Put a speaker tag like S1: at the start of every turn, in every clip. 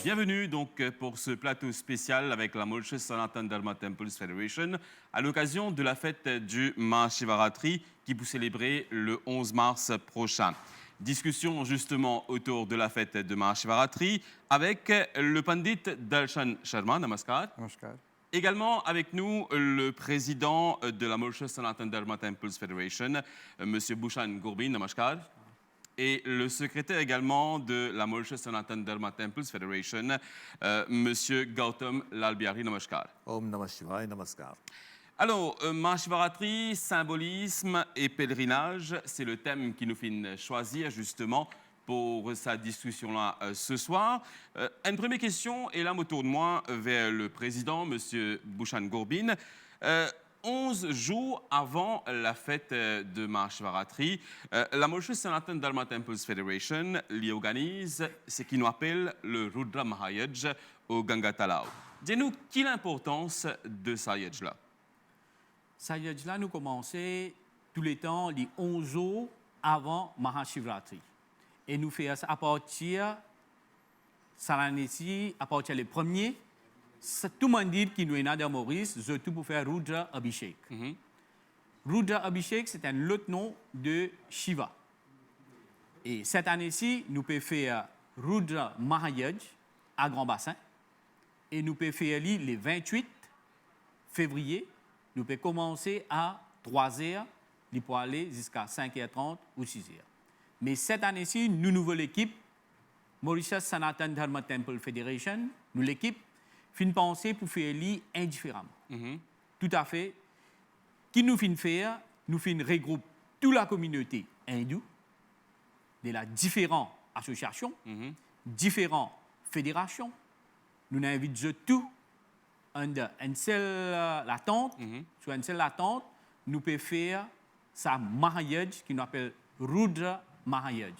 S1: Bienvenue donc pour ce plateau spécial avec la Mauritius Sanatan Dharma Temples Federation à l'occasion de la fête du Mahashivaratri qui vous célébrer le 11 mars prochain. Discussion justement autour de la fête de Mahashivaratri avec le pandit Darshan Sharma. Namaskar.
S2: Namaskar.
S1: Également avec nous le président de la Mauritius Sanatan Dharma Temples Federation, M. Bhushan Gourbin. Namaskar. Et le secrétaire également de la Mauritius Sanatan Dharma Temples Federation, M. Gautam Lalbiari. Namaskar.
S3: Om Namah Shivaya, Namaskar.
S1: Alors, Mahashivaratri, symbolisme et pèlerinage, c'est le thème qui nous fait choisir justement pour sa discussion-là ce soir. Une première question, et là, je me tourne moi vers le président, M. Bhushan Gourbin. 11 jours avant la fête de Mahashivaratri, la Mauritius Sanatan Dharma Temples Federation organise ce qu'on appelle le Rudra Mahayaj au Ganga Talao. Dis-nous, quelle est l'importance de ce Yaj-là?
S4: Ce Yaj-là, nous commençons tous les temps, les 11 jours avant Mahashivaratri. Et nous faisons ça à partir à partir du premier. Tout le monde dit qu'il nous est dans Maurice, je tout pour faire Rudra Abhishek. Rudra Abhishek, c'est un autre nom de Shiva. Et cette année-ci, nous pouvons faire Rudra Mahayaj à Grand Bassin. Et nous pouvons faire le 28 février. Nous pouvons commencer à 3h, nous pouvons aller jusqu'à 5h30 ou 6h. Mais cette année-ci, nous, nouvelle équipe, Mauritius Sanatan Dharma Temple Federation, nous l'équipe, fin penser pour faire li indifféremment. Tout à fait. Qui nous fin faire, nous fin regroupe toute la communauté hindoue de la différentes associations, différentes fédérations. Nous invitons tout under une seule attente, sur une seule attente, nous pouvons faire sa Mahayaj qui nous appelle Rudra Mahayaj.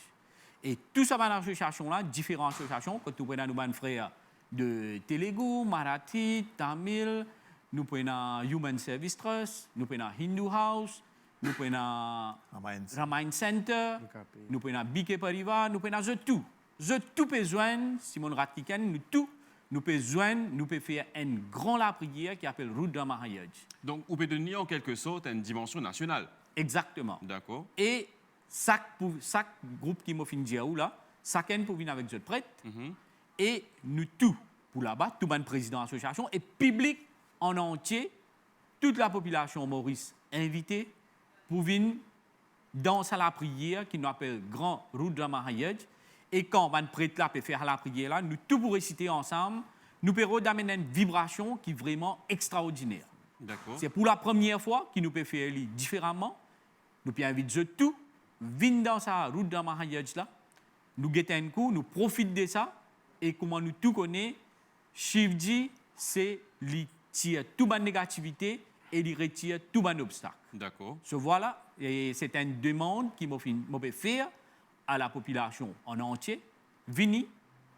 S4: Et tout ça dans l'association-là, différentes associations, que nous pouvons nous frères de Telugu, Marathi, Tamil, nous prenons Human Service Trust, nous prenons Hindu House, nous prenons Ramayana Center, nous prenons BK Parivar, nous prenons tout. Tout besoin, Simon Ratkiken, nous pouvons faire une grande prière qui s'appelle Rudra Mahayaj.
S1: Donc, vous pouvez donner en quelque sorte une dimension nationale.
S4: Exactement.
S1: D'accord.
S4: Et chaque groupe qui m'a fait dire là, chacun peut venir avec ce prêtre. Et nous tous, pour là-bas, tout le président de l'association et public en entier, toute la population Maurice invitée pour venir danser la prière qui nous appelle Grand Rudra Mahayaj. Et quand on prêtre là peut faire la prière là, nous tous pour réciter ensemble, nous pouvons amener une vibration qui est vraiment extraordinaire.
S1: D'accord.
S4: C'est pour la première fois que nous pouvons faire différemment. Nous pouvons inviter tous, venir dans sa Rudra Mahayaj là, nous guettons un coup, nous profitons de ça. Et comment nous tout connaissons, Shivji, c'est lui tire toute ma négativité et lui retire tout mon obstacle.
S1: D'accord.
S4: Voilà, et c'est une demande qui m'a fait faire à la population en entier. Venez,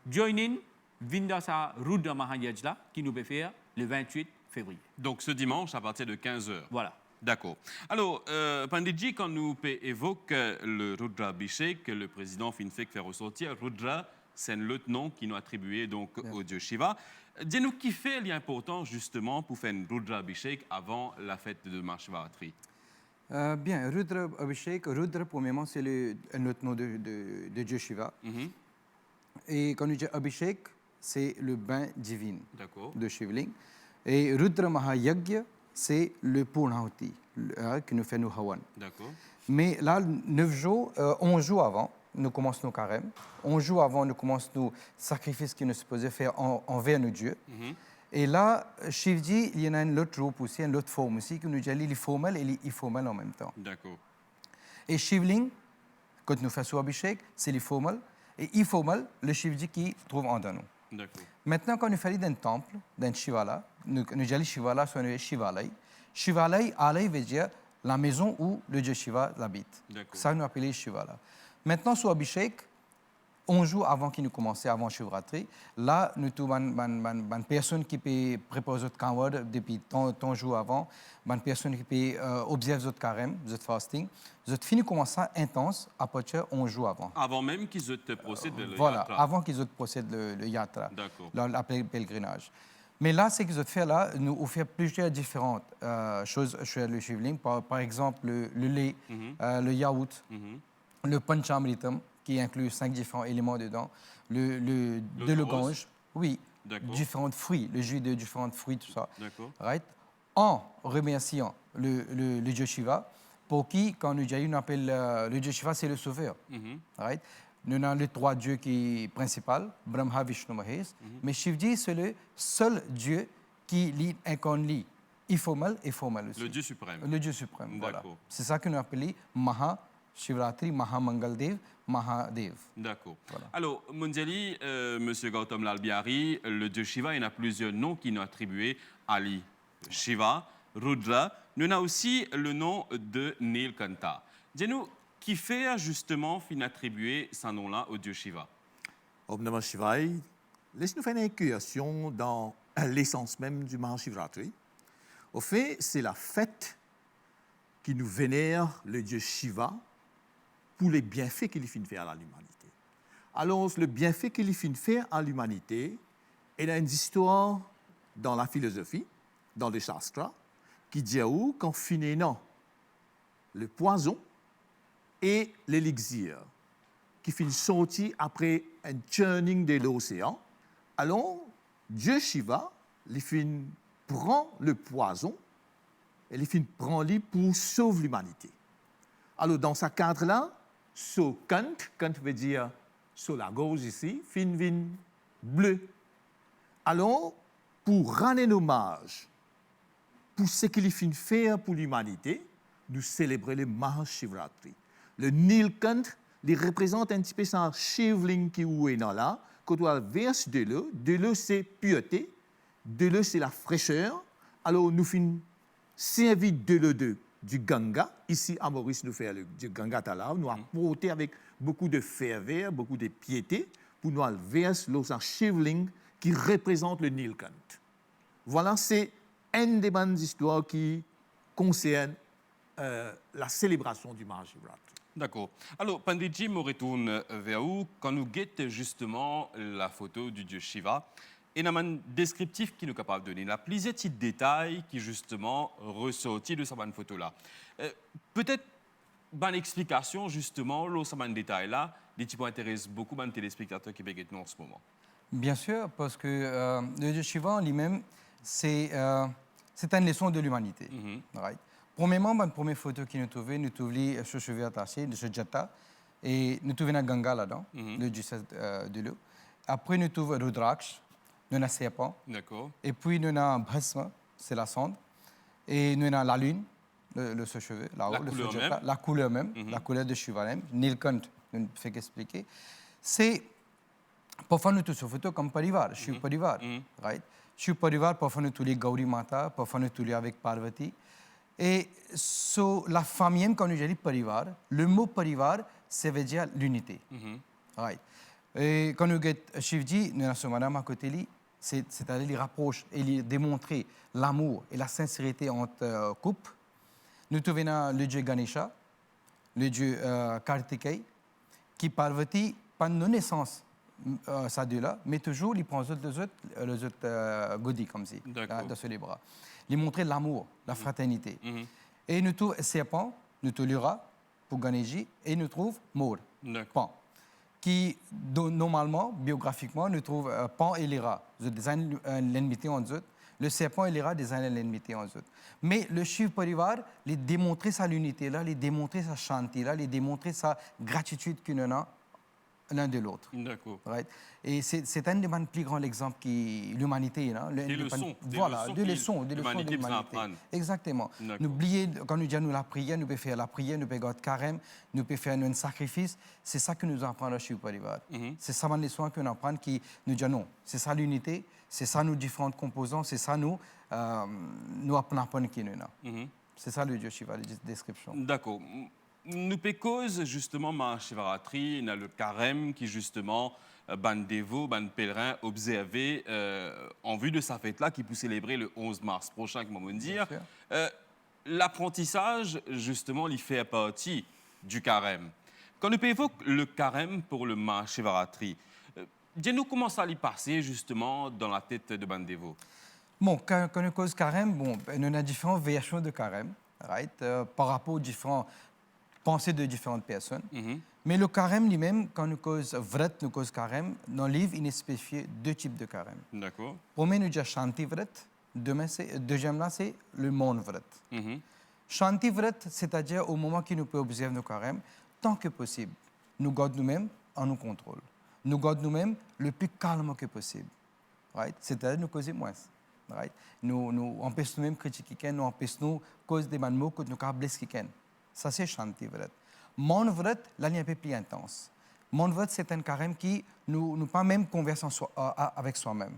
S4: join in, venez dans sa route de Mahayaj là, qui nous peut faire le 28 février.
S1: Donc ce dimanche à partir de 15h.
S4: Voilà.
S1: D'accord. Alors, Panditji, quand nous évoquons le Rudra Abhishek, le président Finfek fait ressortir, Rudra, c'est un autre nom qui nous attribué donc au dieu Shiva. Dis-nous qui fait l'important justement pour faire un Rudra Abhishek avant la fête de Mahashivaratri?
S2: Bien, Rudra Abhishek, Rudra pour le moment c'est un autre nom de dieu Shiva. Et quand on dit Abhishek, c'est le bain divin de Shivling. Et Rudra Mahayagya, c'est le Purnahuti qui nous fait nos Hawan.
S1: D'accord.
S2: Mais là, 9 jours, 11 jours avant, nous commençons nos carèmes. 11 jours avant, nous commençons nos sacrifices que nous supposons faire envers nos dieux. Et là, Shivji, il y en a une autre groupe aussi, une autre forme aussi, que nous disons l'ifformel et l'imformel en même temps.
S1: D'accord.
S2: Et Shivling, quand nous faisons Abhishek, c'est l'ifformel. Et informel, le Shivji qui trouve en nous.
S1: D'accord.
S2: Maintenant, quand nous faisons d'un temple, d'un Shivala, nous disons Shivala, soit Shivalai. Shivalai, Alai veut dire la maison où le dieu Shiva habite. Ça, nous appelons Shivala. Maintenant, sur Abhishek, 11 jours avant qu'il nous commence, avant Shivratri, là, nous avons une personne qui peut préparer notre kawad depuis tant jours avant, une personne qui peut observer notre carême, notre fasting. Nous fini commencer intense à partir de 11 jours avant.
S1: Avant même qu'ils aient procédé le
S2: voilà,
S1: yatra.
S2: avant qu'ils aient procédé le yatra, le pèlerinage. Mais là, ce qu'ils ont fait là, nous ont fait plusieurs différentes choses sur le Shivling. Par exemple, le lait, le yaourt, le panchamritam, qui inclut 5 différents éléments dedans, le gange, oui, différents fruits, le jus de différents fruits, tout ça. Right? En remerciant le dieu Shiva, pour qui, quand nous appelle le dieu Shiva, c'est le sauveur. Right? Nous avons les 3 dieux qui principaux, Brahma, Vishnu, Mahesh. Mais Shivji, c'est le seul dieu qui incarne informel et formel aussi.
S1: Le dieu suprême.
S2: Le dieu suprême, voilà. C'est ça que nous appelons Maha Shivratri, Maha Mangaldev, Mahadev.
S1: D'accord. Voilà. Alors, Munzali, M. Gautam Lal Bihari, le dieu Shiva, il y a plusieurs noms qui nous attribués à lui. Shiva, Rudra. Nous avons aussi le nom de Nilkanta. Dis-nous, qui fait justement fin attribuer ce nom-là au dieu Shiva?
S3: Om Namah Shivaya, laisse-nous faire une incursion dans l'essence même du Mahashivratri. Au fait, c'est la fête qui nous vénère le dieu Shiva pour les bienfaits qu'il finit faire à l'humanité. Alors, le bienfait qu'il finit faire à l'humanité, il y a une histoire dans la philosophie, dans le Shastra, qui dit qu'en finissant le poison et l'élixir, qui finit sortir après un churning de l'océan, alors Dieu Shiva, il finit prend le poison et il finit prend lui pour sauver l'humanité. Alors dans ce cadre-là, Kant veut dire sur la gauche ici, fin bleu. Alors, pour rendre hommage pour ce qu'il finit faire pour l'humanité, nous célébrons le Mahashivratri. Le Nilkant, il représente un petit peu ça Shivling qui est là, quand on verse de l'eau c'est pureté, de l'eau c'est la fraîcheur. Alors nous finissons servir de l'eau du Ganga. Ici à Maurice, nous faisons du Ganga Talav. Nous apportons avec beaucoup de ferveur, beaucoup de piété, pour nous verser l'eau sans Shivling qui représente le Nilkant. Voilà, c'est une des bonnes histoires qui concerne la célébration du Mahashivratri.
S1: D'accord. Alors, Panditji, me retourne vers vous. Quand nous guettons justement la photo du dieu Shiva, et nous avons un descriptif qui nous est capable de donner là, plusieurs petits détails qui justement ressortent de cette photo-là. Peut-être une explication justement, là, ce détail-là, des types intéressent beaucoup de téléspectateurs qui regardent nous en ce moment.
S2: Bien sûr, parce que le dieu Shiva en lui-même, c'est une leçon de l'humanité. Right? Premièrement, la première photo que nous trouvons ce cheveu attaché, de ce jata, et nous trouvons un Ganga là-dedans, le dieu de l'eau. Après, nous trouvons Rudraksh, nous avons un serpent.
S1: D'accord.
S2: Et puis, nous avons Bhasma, c'est la sonde. Et nous avons la lune, ce cheveu, là-haut, la couleur même, la couleur de Shiva même. Nilkant, je ne fais qu'expliquer. C'est, parfois, nous trouvons cette photo comme Parivar, Shiv Parivar. Right? Shiv Parivar, parfois, nous trouvons Gauri Mata, parfois, nous trouvons avec Parvati. Et la famille, quand nous disons parivar, le mot parivar, ça veut dire l'unité. Right. Et quand nous disons Shivji, nous avons madame à côté, c'est-à-dire il rapproche et il démontrer l'amour et la sincérité entre couples. Nous trouvons le dieu Ganesha, le dieu Kartikeya, qui Parvati, pas de naissance, ça deux-là, mais toujours il prend les autres godis comme ça, dans les bras. Il montrer l'amour, la fraternité. Et nous trouvons serpent, nous trouvons Lura pour Ganeshi, et nous trouvons Maur, Pan, qui normalement, biographiquement, nous trouvons Pan et Lyra. Ils ont l'ennemité en eux. Le serpent et Lyra désignent l'ennemité en eux. Mais le Shiv Parivar, les démontrer sa l'unité là, les démontrer sa shanti là, les démontrer sa gratitude qu'il a l'un de l'autre.
S1: D'accord.
S2: Right? Et c'est un des plus grands exemples qui l'humanité.
S1: Des leçons.
S2: Voilà, des leçons de l'humanité. Exactement. N'oubliez, quand nous disons la prière, nous pouvons faire la prière, nous pouvons faire carême, nous pouvons faire un sacrifice. C'est ça que nous apprend le Shiv Parivar. C'est ça la leçon que nous apprend qui nous dit non. C'est ça l'unité, c'est ça nos différentes composants, c'est ça nous apprenons qui nous. C'est ça le Dieu Shiva, la description.
S1: D'accord. nous cause justement Mahashivaratri, il y a le carême qui justement ban dévots, ban pèlerins observé en vue de sa fête-là qui peut célébrer le 11 mars prochain, comment dire. L'apprentissage, justement, il fait partie du carême. Quand nous évoque le carême pour le Mahashivaratri, dis-nous comment ça y passer justement dans la tête de ban dévots.
S2: Bon, quand on cause carême, bon, on a différentes versions de carême, right, par rapport aux différentes pensées de différentes personnes. Mais le carême lui-même, quand nous cause vrat, nous cause carême, dans le livre, il est spécifié 2 types de carême.
S1: D'accord.
S2: Premier, nous disons Shanti vrat. Deuxième là, c'est le Maun vrat. Shanti vrat, c'est-à-dire au moment où nous pouvons observer nos carèmes, tant que possible, nous gardons nous-mêmes en nous contrôle. Nous gardons nous-mêmes le plus calme que possible. Right? C'est-à-dire nous causer moins. Right? Nous empêchons nous-mêmes critiquer, nous empêchons nous cause des mots que nous avons blessés. Ça, c'est Shanti vrat. Maun vrat, là, il est un peu plus intense. Maun vrat, c'est un carême qui nous pas même converse avec soi-même.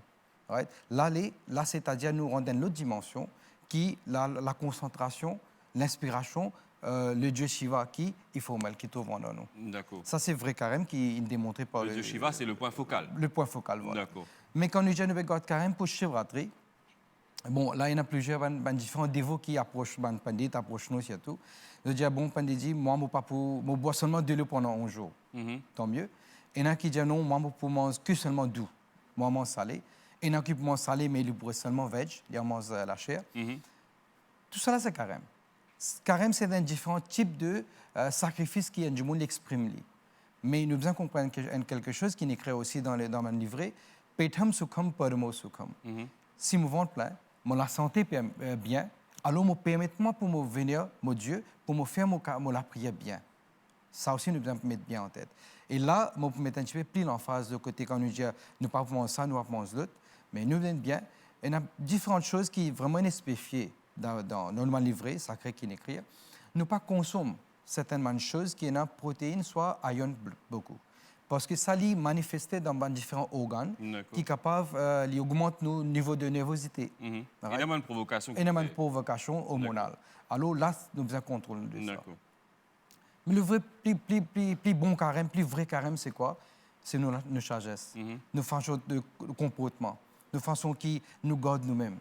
S2: Right? Là, c'est-à-dire nous rend une autre dimension qui la concentration, l'inspiration, le dieu Shiva qui est formel, qui trouve en nous.
S1: D'accord.
S2: Ça, c'est vrai carême qui est démontré par
S1: le dieu Shiva, c'est le point focal.
S2: Le point focal, voilà.
S1: D'accord.
S2: Mais quand nous disons que carême pour Shivratri, bon, là, il y en a plusieurs différents dévots qui approchent, Pandit approchent nous surtout. Nous disons, bon, Pandit dit, moi, je bois seulement de l'eau pendant 11 jours. Tant mieux. Et il y en a qui disent, non, moi, je peux manger que seulement doux. Moi, je mange salé. Et il y en a qui mangent salé, mais ils boivent seulement veg, ils mangent la chair. Tout cela, c'est carême. Carême, c'est un différent type de sacrifice qui du monde exprime. Mais nous devons comprendre quelque chose qui est écrit aussi dans mon livret. Petham sukham paramo sukham. Si mon ventre plein, la santé bien, alors me permettez-moi pour me venir, mon Dieu, pour me faire la prière bien. Ça aussi, nous devons mettre bien en tête. Et là, je peux mettre un petit peu plus l'emphase de côté quand nous disons, nous ne pouvons pas manger ça, nous ne pouvons pas manger l'autre. Mais nous devons bien. Il y a différentes choses qui sont vraiment spécifiées dans le livret sacré qui est écrit. Nous ne pas consommer certaines choses qui ont protéines, soit ion beaucoup. Parce que ça les manifeste dans différents organes qui sont capables d'augmenter nos niveaux de nervosité.
S1: Il y a une provocation.
S2: Il y a une provocation hormonale. Alors là, nous devons contrôler de ça. Mais le vrai, plus bon carême, plus vrai carême, c'est quoi? C'est nos sagesse, nos façons de comportement, nos façons qui nous gardent nous-mêmes.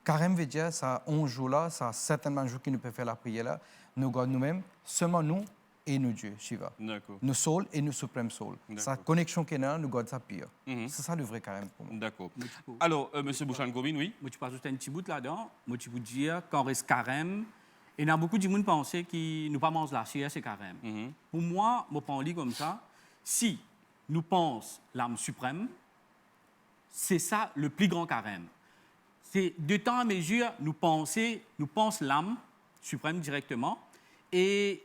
S2: Carême veut dire, ça 11 jours là, ça certainement jours qui nous peut faire la prière là, nous gardons nous-mêmes, seulement nous et nous Dieu, Shiva. Nos souls et nos suprêmes souls. Sa connexion qui est là, nous gardons ça pire. C'est ça le vrai carême pour moi.
S1: D'accord. Alors, M. Bouchan-Gobin, oui?
S4: Moi, tu peux ajouter un petit bout là-dedans. Moi, tu peux dire, quand on reste carême, il y a beaucoup de gens qui pensent que nous pas manger la chair, c'est carême. Pour moi, je prends comme ça. Si nous pensons l'âme suprême, c'est ça le plus grand carême. C'est de temps à mesure, nous pensons l'âme suprême directement et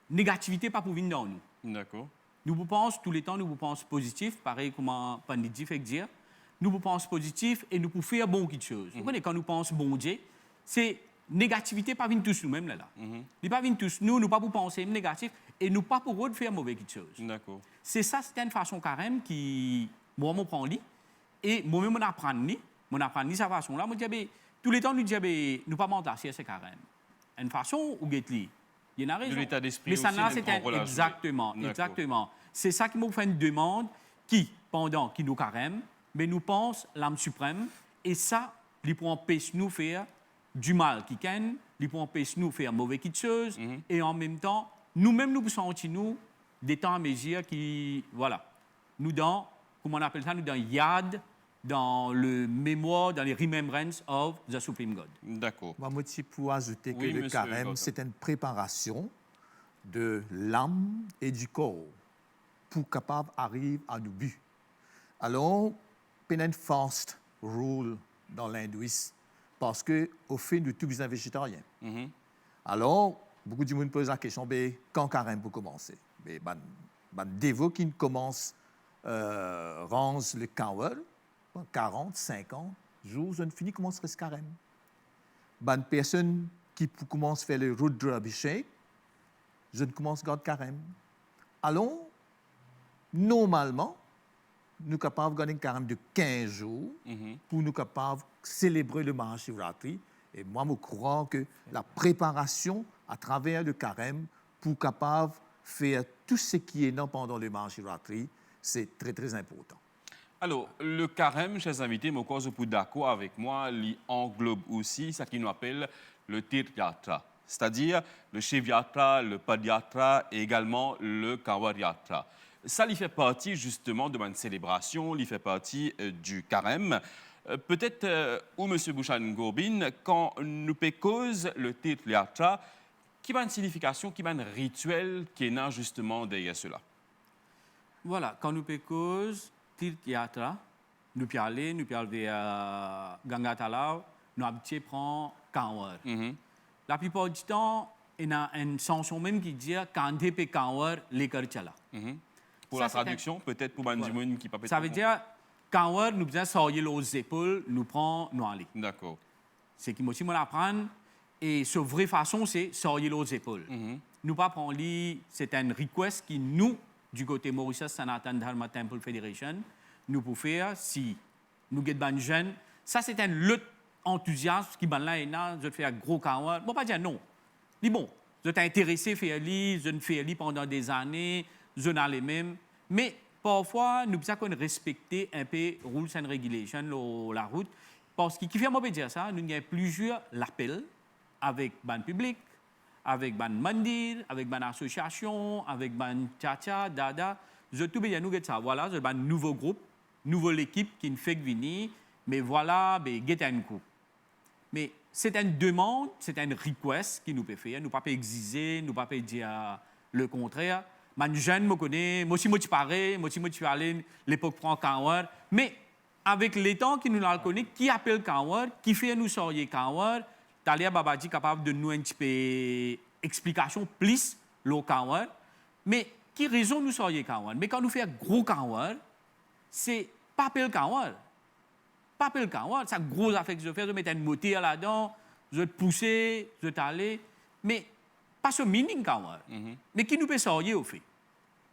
S4: négativité pas pour venir dans nous.
S1: D'accord.
S4: Nous pensons tout le temps, nous pensons positif, pareil comme Pandit fait dire. Nous pensons positif et nous pouvons faire bon quelque chose. Vous voyez, quand nous pensons bon Dieu, c'est négativité pas venir tous nous-mêmes là. Il pas venir tous nous pas pour penser négatif et nous pas pour faire mauvais quelque chose.
S1: D'accord.
S4: C'est ça, c'est une façon carême qui moi me prend et moi-même mon apprendre sa façon là, moi dis tous les temps nous dis nous pas mentir c'est carême. Une façon où get li. Il y en a raison.
S1: De l'état d'esprit
S4: mais ça
S1: aussi,
S4: là c'est exactement. C'est ça qui me fait une demande qui pendant qui nous carême, mais nous pense l'âme suprême et ça lui pour empêcher nous faire du mal qui ken, lui pour empêcher nous faire mauvais quelque chose et en même temps nous-mêmes nous sentons nous des temps à mesure qui voilà. Nous dans comment on appelle ça nous dans yad dans le mémoire, dans les remembrance of the Supreme God.
S1: D'accord.
S3: Moi, je peux ajouter que le carême, c'est une préparation de l'âme et du corps pour capable arriver à nos buts. Alors, il y a une fast rule dans l'hindouisme parce qu'au fait, nous tous sommes végétariens. Alors, beaucoup de gens posent la question, quand carême peut commencer? Les dévots qui commencent rangent le kawal, 40, 50 jours, je ne finis comment serait ce carême. Une personne qui commence à faire le Rudra Abhishek, je ne commence à garder carême. Alors, normalement, nous sommes capables de garder un carême de 15 jours pour nous capables de célébrer le Mahashivratri. Et moi, je crois que la préparation à travers le carême pour capable faire tout ce qui est non pendant le Mahashivratri, c'est très, très important.
S1: Alors, le carême, chers invités, mon cause pour d'accord avec moi, il englobe aussi ce qu'on appelle le Tirth-Yatra, c'est-à-dire le Shiv-Yatra, le Pad-Yatra et également le Kanwar-Yatra. Ça, il fait partie justement de ma célébration, il fait partie du carême. Peut-être, ou M. Bouchan Gourbin, quand nous cause le Tirth-Yatra, qui a une signification, qui a un rituel qui est là justement derrière cela?
S4: Voilà, quand nous cause Tirth Yatra, nous pouvons aller vers Ganga Talao, nous prendre Kanwar. La plupart du temps, il y a une chanson même qui dit Kandhe pe Kanwar lekar chala.
S1: Pour la traduction, peut-être pour Bandimoun qui peut.
S4: Ça veut dire Kanwar, nous besoin sortir les épaules, nous prend, nous aller.
S1: D'accord.
S4: C'est qui m'aussi apprendre. Et sa vraie façon, c'est sortir les épaules. Nous pas prendre c'est un request qui nous du côté Mauritius Sanatan Dharma Temple Federation, nous pouvons faire si nous sommes jeunes. Ça, c'est un lutte enthousiaste qui est là, je fais un gros kanwar. Bon, pas dire non. Dis bon, je t'ai intéressé à faire je ne fais pendant des années, je n'ai les mêmes. Mais parfois, nous devons respecter un peu les rules and regulations, la route. Parce que, qui fait moi dire ça, nous avons plusieurs appels avec le public, avec ban mandir, avec ban association, avec ban tcha dada, je tout bien nous ça. Voilà, je ban nouveau groupe, nouvelle équipe qui ne fait que venir, mais voilà, get un coup. Mais c'est une demande, c'est un request qui nous peut faire, nous pas exiger, nous pas dire le contraire. Man jeune me connaît, moi aussi moi tu parais, moi aussi moi tu allais, l'époque prend Kanwar, mais avec les temps qui nous la connaît, qui appelle Kanwar, qui fait nous sortir Kanwar. Talia Babaji capable de nous un petit peu explication plus le Kanwar. Mais qui raison nous soyons Kanwar? Mais quand nous faisons gros Kanwar, c'est pas le Kanwar. Pas le Kanwar, c'est gros affaire que je fais, je mets un moteur là-dedans, je te pousser, je t'aller. Mais pas ce meaning Kanwar. Mais qui nous peut sortir au fait?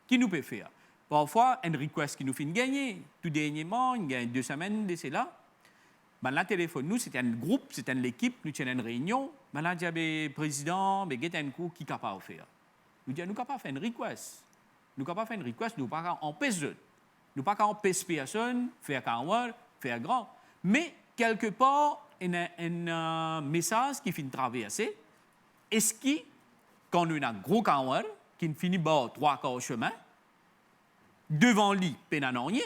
S4: Qui nous peut faire? Parfois, un request qui nous fait gagner. Tout dernièrement, il y a 2 semaines de cela. Maintenant, téléphone, nous, c'est un groupe, c'est une équipe, nous tenons une réunion. Maintenant, il y a président, qui est capable de faire. Nous disons, nous ne pouvons pas faire une request. Nous ne pouvons pas faire une request, nous ne pouvons pas empêcher. Nous ne pouvons pas empêcher personne, faire kanwar, faire grand. Mais, quelque part, il y a un message qui finit de traverser. Est-ce que, quand nous avons un gros kanwar, qui finit par 3 quarts chemin, devant lui, pénanonier,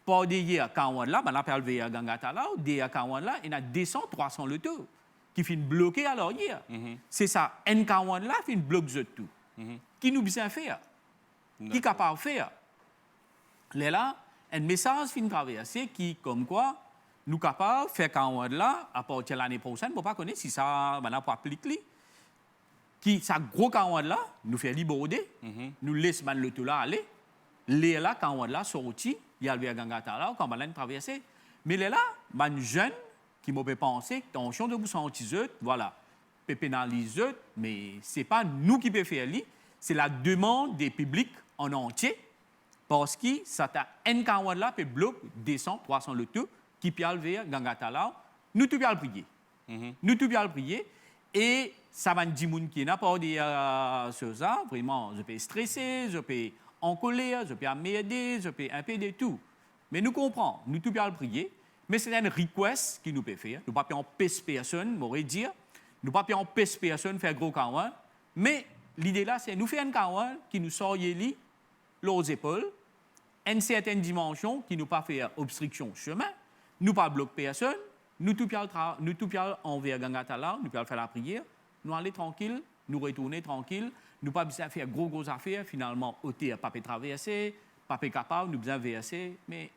S4: pas derrière Kanwar là, on appelle vers Ganga Talao, derrière Kanwar là, il y a 200-300 le tout qui finit bloqué à l'arrière. C'est ça, un Kanwar là finit bloqué tout. Qui nous besoin faire? Qui est capable de faire? Là, un message finit traverser qui, comme quoi, nous sommes capables de faire Kanwar là, à partir de l'année prochaine, on ne pas connaître si ça va pas appliquer. Qui, ça gros Kanwar là, nous fait libérer, nous laissons le tout là aller. Là, Kanwar là, sorti, il y a le Ganga Talao, quand on a traversé. Mais là, un jeune qui m'a pensé, attention de vous sentir, voilà, peut pénaliser, mais ce n'est pas nous qui pouvons faire, c'est la demande des publics en entier, parce que ça a un Kanwar là, peut bloquer 200, 300 le tout, qui peut aller vers Ganga Talao. Nous tous bien prier. Nous tous bien prier. Et ça va dire qui n'a pas dit ça, vraiment, je peux stresser, je peux en colère, je peux m'aider, je peux un peu de tout. Mais nous comprenons, nous tous bien prier, mais c'est un request qui nous peut faire. Nous ne pouvons pas empêcher personne, m'aurait dire. Nous ne pouvons pas empêcher personne de faire gros kanwar. Mais l'idée là, c'est nous faire un kanwar qui nous sort les épaules, une certaine dimension qui nous pas faire obstruction chemin, nous pas bloquer personne, nous tout bien envers Ganga Talao, nous pouvons faire la prière, nous aller tranquille, nous retourner tranquille. Nous pas besoin de faire gros affaires, finalement, ôter, pas traverser, pas capable, nous besoin verser, mais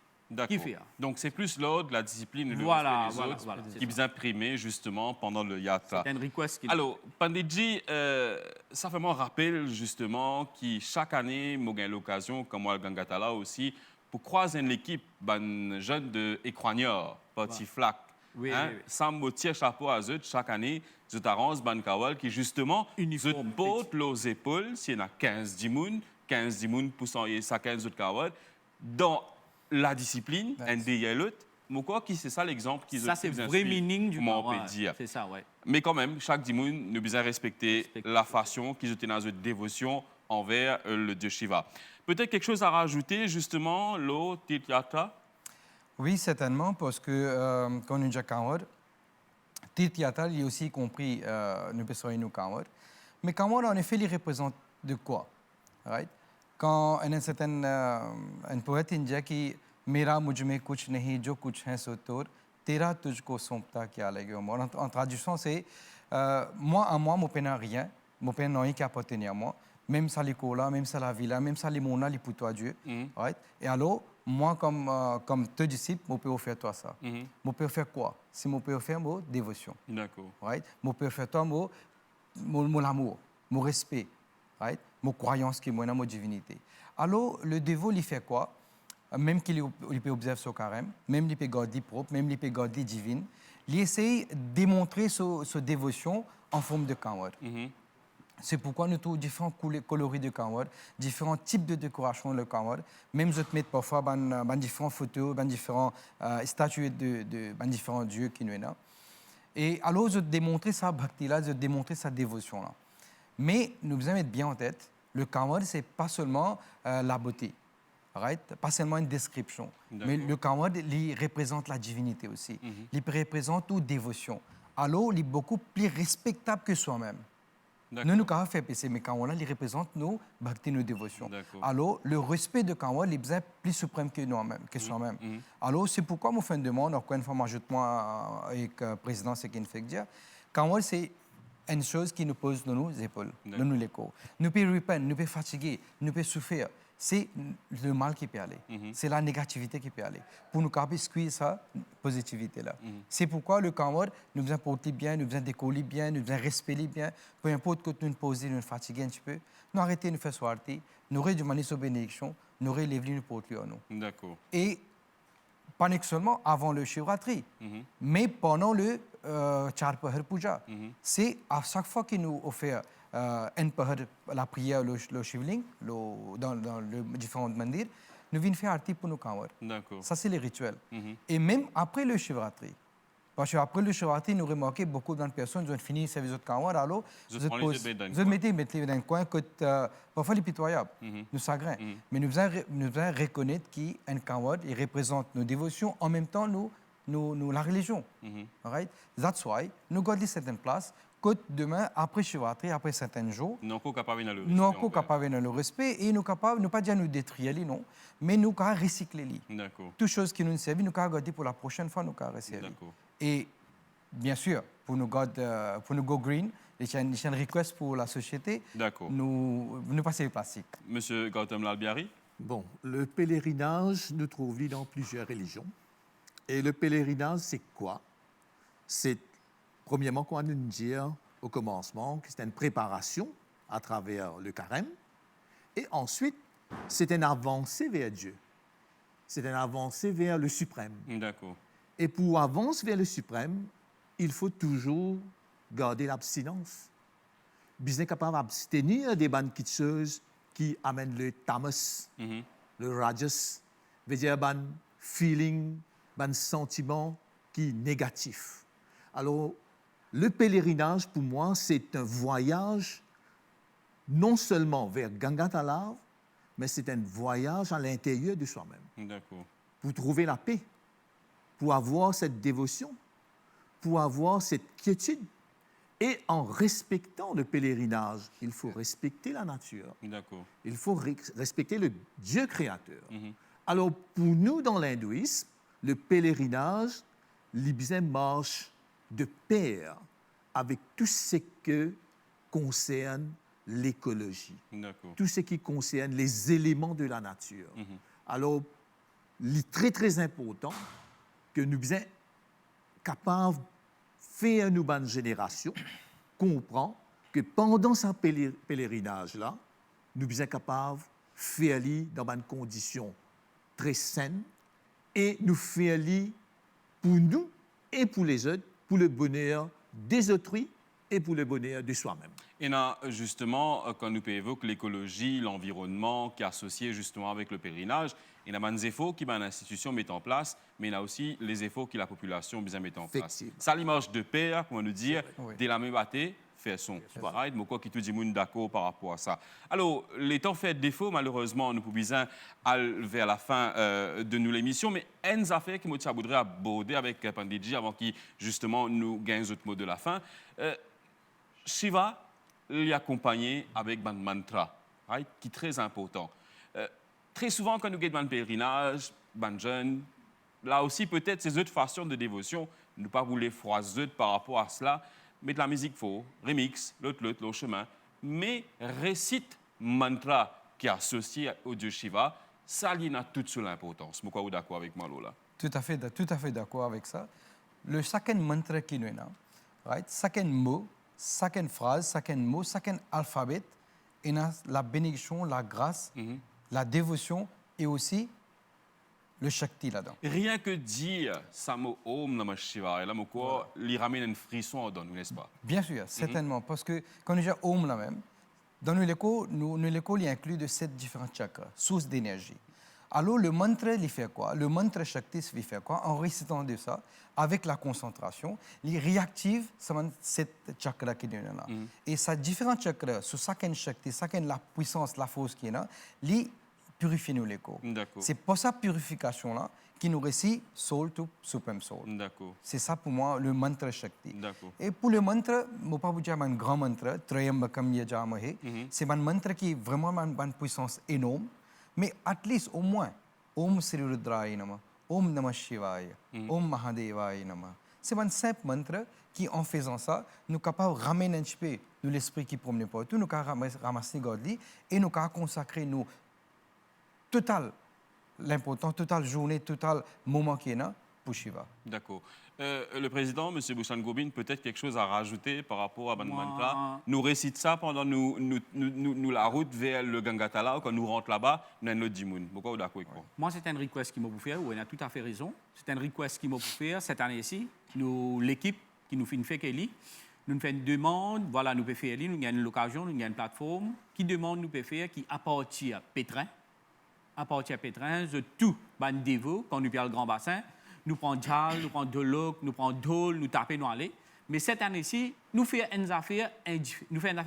S4: qui fait?
S1: Donc, c'est plus l'ordre, la discipline, le
S4: voilà,
S1: respect des autres, qui besoin primer, justement, pendant le yatra.
S4: C'est un request qui...
S1: Alors, Panditji, ça fait moi rappel, justement, que chaque année, moi, j'ai l'occasion, comme moi, Ganga Talao aussi, pour croiser une équipe, ben, jeune de Écroigneur, petit flac.
S4: Oui,
S1: hein,
S4: oui.
S1: Sans me tirer chapeau à eux chaque année, je t'arrange Bankawal qui justement je porte les épaules, s'il y en a 15 dimoun pour ça 15 autres kawal, dans la discipline, un des l'autre, Mais quoi qui c'est ça l'exemple qu'ils
S4: Ça, c'est le vrai meaning du
S1: comment on peut dire.
S4: C'est ça, ouais.
S1: Mais quand même, chaque dimoun nous besoin respecter la façon qu'ils ont dans une dévotion envers le dieu Shiva. Peut-être quelque chose à rajouter, justement, l'eau Tirthyatra?
S2: Oui, certainement, parce que quand nous disons Kanwar, Tirthyatra, il est aussi compris, nous pensons nous Kanwar. Mais Kanwar, en effet, il représente de quoi? Right? Quand un poète indien qui Mera mujh mein kuch nahi, jo kuch hai so tor, tera tujhko sompta kya lege. En traduction, c'est moi, à moi, mon père n'a rien, mon père n'a rien qui appartenait à moi, même ça les cola, même ça la villa, même ça les mona, les pour toi Dieu. Right? Et alors, moi, comme te disciple, mon père offert toi ça. Mon père faire quoi? C'est mon père faire mon dévotion.
S1: D'accord.
S2: Right? Mon père faire toi mon amour, mon respect, right? Mon croyance qui est mon divinité. Alors, le dévot, il fait quoi? Même qu'il peut observer son carême, même il peut garder propre, même il peut garder divine, il essaye de démontrer sa dévotion en forme de kanwar. C'est pourquoi nous trouvons différents coloris de kanwar, différents types de décoration de kanwar. Même je te mets parfois différentes photos, différentes statues de différents dieux qui nous sont là. Et alors, je démontrer sa bhakti-là, je démontrer sa dévotion-là. Mais nous devons mettre bien en tête, le kanwar, ce n'est pas seulement la beauté. Right? Pas seulement une description, mais le kanwar, il représente la divinité aussi. Il représente toute dévotion. Alors, il est beaucoup plus respectable que soi-même. Nous, nous avons fait PC, mais kanwar, il représente nos bhakti, nos dévotions. Alors, le respect de kanwar, il est plus suprême que soi-même. Alors, c'est pourquoi je fais une demande, encore une fois, ajoute-moi avec le président, ce qu'il fait dire. Kanwar, c'est une chose qui nous pose dans nos épaules, dans nos lécos. Nous pouvons repenter, nous pouvons fatiguer, nous pouvons souffrir. C'est le mal qui peut aller. C'est la négativité qui peut aller. Pour nous capables de sa positivité-là. C'est pourquoi le kanwar, nous devons porter bien, nous devons décoller bien, nous devons respecter bien. Peu importe que nous nous posions, nous nous fatiguons un petit peu, nous arrêtons de nous faire soirée, nous redemandons sa bénédiction, nous relèvons nous porter à nous.
S1: D'accord.
S2: Et pas seulement avant le Shivratri, mais pendant le Char Pahar Puja. C'est à chaque fois qu'il nous offre la prière, le Shivling, dans les différents mandirs, nous venons faire arti pour nos kanwar. Ça, c'est les rituels. Et même après le Shivratri, parce qu'après le Shivratri, nous remarquons beaucoup de personnes qui ont fini service de kanwar, alors vous mettez dans un coin que parfois il est pitoyable, nous chagrins. Mais nous devons reconnaître qu'un kanwar, il représente nos dévotions, en même temps la religion. Right? That's why nous gardons certaines places. Demain, après Shivratri, après certains jours,
S1: nous sommes capables de
S2: le respect et nous sommes capables, non pas dire nous détruire, non, mais nous sommes recycler. Toutes choses qui nous servent, nous sommes garder pour la prochaine fois, nous sommes recycler. Et bien sûr, pour nous go green, il y a une request pour la société, nous passer le plastique.
S1: Monsieur Gautam Lalbiari?
S3: Bon, le pèlerinage nous trouve dans plusieurs religions. Et le pèlerinage, c'est quoi? C'est premièrement, qu'on va nous dire au commencement que c'est une préparation à travers le carême. Et ensuite, c'est une avancée vers Dieu. C'est une avancée vers le suprême.
S1: D'accord.
S3: Et pour avancer vers le suprême, il faut toujours garder l'abstinence. Bien capable d'abstenir des bonnes choses qui amènent le tamas, le rajas, veut dire ban feeling, ban sentiment qui est négatif. Alors, le pèlerinage, pour moi, c'est un voyage non seulement vers Gangatalav, mais c'est un voyage à l'intérieur de soi-même.
S1: D'accord.
S3: Pour trouver la paix, pour avoir cette dévotion, pour avoir cette quiétude. Et en respectant le pèlerinage, il faut respecter la nature.
S1: D'accord.
S3: Il faut respecter le Dieu créateur. Alors, pour nous, dans l'hindouisme, le pèlerinage, l'Ibsen marche de pair avec tout ce qui concerne l'écologie, tout ce qui concerne les éléments de la nature. Alors, il est très, très important que nous soyons capables de faire une bonne génération comprend que pendant ce pèlerinage-là, nous sommes capables de faire dans une condition très saine et nous faire pour nous et pour les autres, pour le bonheur des autrui et pour le bonheur de soi-même.
S1: Et là, justement, quand nous évoquons l'écologie, l'environnement qui est associé justement avec le pèlerinage, Il y a des efforts que l'institution met en place, mais il y a aussi les efforts que la population besoin mettre en place. Ça, l'image de père, comment nous dire, dès la même bâtée, fait son travail. Je crois que tout le monde est d'accord par rapport à ça. Alors, les temps fait défaut, malheureusement, nous pouvons aller vers la fin de nous l'émission, mais une affaire que je voudrais aborder avec Panditji avant que, justement, nous gagnions autre mot de la fin. Shiva l'y accompagné avec un mantra, right, qui est très important. Très souvent, quand nous avons un pèlerinage, un jeune, là aussi, peut-être, ces autres façons de dévotion, ne pas vouloir froiser par rapport à cela, mais de la musique faux, remix, l'autre chemin, mais récite mantra qui est associé au dieu Shiva, ça a toute son importance. Pourquoi vous êtes d'accord avec moi, Lola?
S2: Tout à fait d'accord avec ça. Le chacun mantra qui nous est là, right? Chacun mot, chaque phrase, chaque mot, chaque alphabet, il y a la bénédiction, la grâce, la dévotion et aussi le Shakti là-dedans.
S1: Rien que dire ça mot Om Namah Shivaya, là, il ramène un frisson dans nous, n'est-ce pas?
S2: Bien sûr, certainement. Parce que quand nous disons Om là-même, dans nos échos, il inclut de 7 différents chakras, sources d'énergie. Alors, le mantra, il fait quoi? Le mantra Shakti, il fait quoi? En récitant de ça, avec la concentration, il réactive cette chakra qui est là. Et ces différents chakras, sur chacun Shakti, chacun la puissance, la force qui est là, il purifie nous l'écho. C'est pour sa purification-là qui nous récite Soul to Supreme Soul. C'est ça pour moi le mantra Shakti. Et pour le mantra, je ne vais pas vous dire un grand mantra, Trayambakam Yajamahe. C'est un mantra qui est vraiment une puissance énorme. Mais at least au moins, Om Sri Rudraya Nama, Om Namah Shivaya, Om Mahadevaya Nama. C'est un simple mantra qui, en faisant ça, nous sommes capables de ramener un petit peu l'esprit qui promène partout, nous sommes capables de ramasser Godly et nous sommes capables de consacrer nous total l'important, total journée, total moment qui est là pour Shiva.
S1: D'accord. Le président, M. Bhushan Gobin, peut-être quelque chose à rajouter par rapport à Mantra. Nous récite ça pendant nous la route vers le Gangatala. Quand nous rentrons là-bas, nous avons notre dimoun. Pourquoi vous êtes d'accord avec moi?
S4: Moi, c'est un request qui m'a pu faire. On a tout à fait raison. C'est un request qui m'a pu faire cette année-ci. L'équipe qui nous fait Kelly, nous fait une demande. Voilà, nous pouvons faire. Nous avons l'occasion, nous avons une plateforme qui demande, nous pouvons faire, qui appartient à Pétrin. Appartient à Pétrin, de tout, dévot, quand nous prenons le grand bassin. Nous prenons Djal, nous prenons Dolok, nous prenons Dol, nous tapons, nous allons. Mais cette année-ci, nous faisons une affaire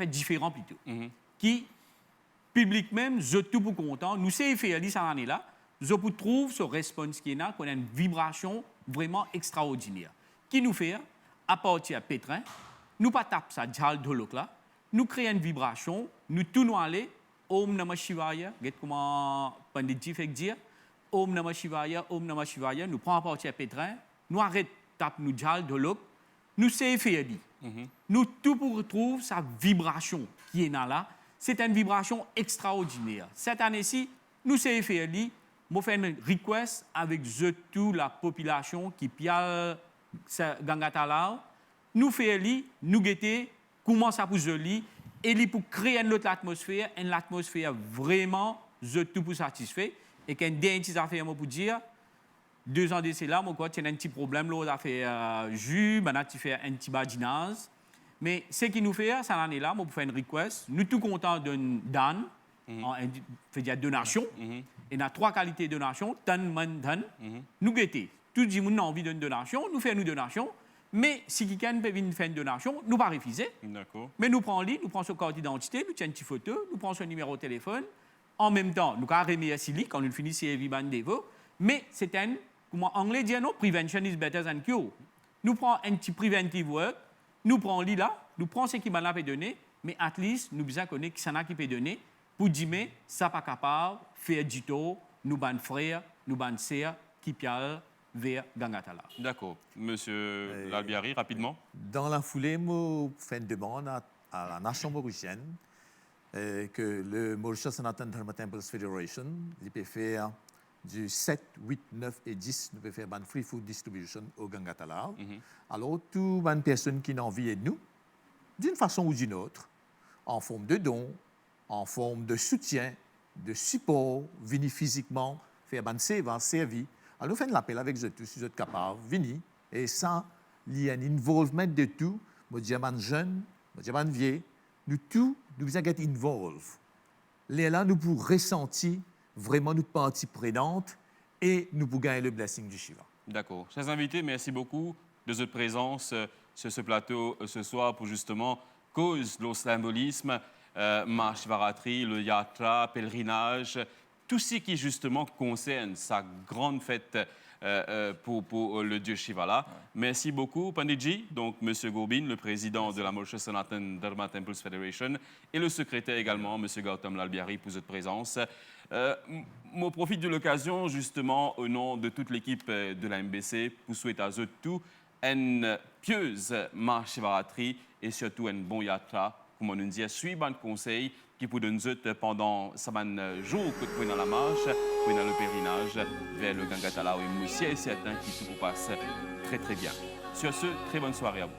S4: différente plutôt. Qui, public même, je suis tout pour content. Nous savons faire cette année-là. Je trouve ce réponse qui est là, qu'on a une vibration vraiment extraordinaire. Qui nous fait, à partir à Pétrin, nous pas taper ça, Djal, Dolok là. Nous créons une vibration, nous tournons aller, Om Namah Shivaya, comment Panditji fait dire. Om Namah Shivaya, nous prenons à partir à Pétrin, nous arrêtons, nous Djal, Dolok, nous savons faire. Nous tout pour retrouver sa vibration qui est là. C'est une vibration extraordinaire. Cette année-ci, nous savons faire. Nous faisons une request avec toute la population qui piale Gangatala. Nous faisons, nous guettons comment ça pour joli et pour créer une autre atmosphère vraiment tout pour satisfait. Et qu'il y a une dernière affaire pour dire, 2 ans de cela, moi, tu as un petit problème, là, on a fait jus, maintenant tu fais un petit badinage. Mais ce qui nous fait, cette année-là, moi, pour faire une request, nous sommes tous contents d'un Dan, fait dire donation. Et il y a 3 qualités de donation, Dan, man, dan. Nous guettons. Tout le monde a envie d'une donation, nous faisons une donation. Mais si quelqu'un peut venir faire une donation, nous ne pas refuser. Mais nous prenons nous prenons son carte d'identité, nous tenons une petite photo, nous prenons son numéro de téléphone. En même temps, nous avons remercié quand nous finissons Viban Devo, mais c'est un, comme en anglais dit, non, prevention is better than cure. Nous prenons un petit preventive work, nous prenons là, nous prenons ce qui m'a donné, mais at least nous besoin connaître qui s'en a qui peut donner pour dire mais ça pas capable faire du tout, nous ban frères, nous ban sœurs qui pialent vers Gangatala.
S1: D'accord, Monsieur Lalbiari, rapidement.
S3: Dans la foulée, je fais une demande à la nation mauricienne. Que le Mauritius Sanatan Dharma Temples Federation, il peut faire du 7, 8, 9 et 10, nous peut faire une free food distribution au Gangatala. Alors, toutes les personnes qui ont envie de nous, d'une façon ou d'une autre, en forme de dons, en forme de soutien, de support, venir physiquement, faire une service. Alors, nous faisons l'appel avec eux tous, si vous êtes capables, venir. Et ça, il y a un involvement de tout. Je dis à jeune, je dis à vieux, nous tous, nous besoin d'être involved. Là, nous pouvons ressentir vraiment notre partie prenante et nous pouvons gagner le blessing du Shiva.
S1: D'accord. Chers invités, merci beaucoup de votre présence sur ce plateau ce soir pour justement cause le symbolisme, Mahashivaratri, le yatra, pèlerinage, tout ce qui justement concerne sa grande fête pour le dieu Shiva là. Ouais. Merci beaucoup, Panditji, donc M. Gorbin, le président de la Moksha Sanatan Dharma Temples Federation, et le secrétaire également, M. Gautam Lalbiari, pour votre présence. Je profite de l'occasion, justement, au nom de toute l'équipe de la MBC, pour souhaiter à eux tous une pieuse Mahashivaratri et surtout un bon yatra, comme on nous dit, suivant le conseil qui vous donne pendant ce jour que vous dans la marche, vous dans le pèlerinage vers le Gangatala, et nous sommes certains qui tout vous passe très très bien. Sur ce, très bonne soirée à vous.